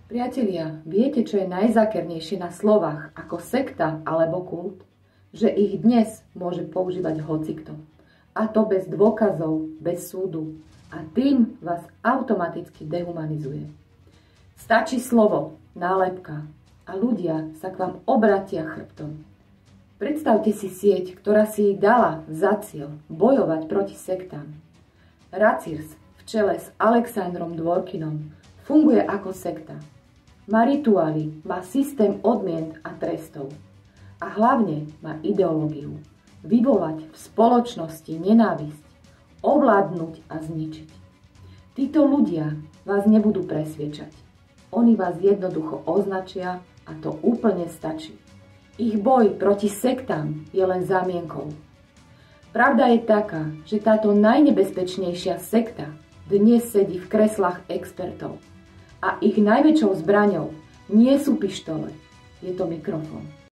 Priatelia, viete, čo je najzákernejšie na slovách ako sekta alebo kult? Že ich dnes môže používať hocikto. A to bez dôkazov, bez súdu. A tým vás automaticky dehumanizuje. Stačí slovo, nálepka a ľudia sa k vám obratia chrbtom. Predstavte si sieť, ktorá si dala za cieľ bojovať proti sektám. Racirs v čele s Alexandrom Dworkinom funguje ako sekta. Má rituály, má systém odmien a trestov. A hlavne má ideológiu. Vyvolať v spoločnosti nenávisť, ovládnuť a zničiť. Títo ľudia vás nebudú presviečať. Oni vás jednoducho označia a to úplne stačí. Ich boj proti sektám je len zámienkou. Pravda je taká, že táto najnebezpečnejšia sekta dnes sedí v kreslách expertov. A ich najväčšou zbraňou nie sú pištole, je to mikrofón.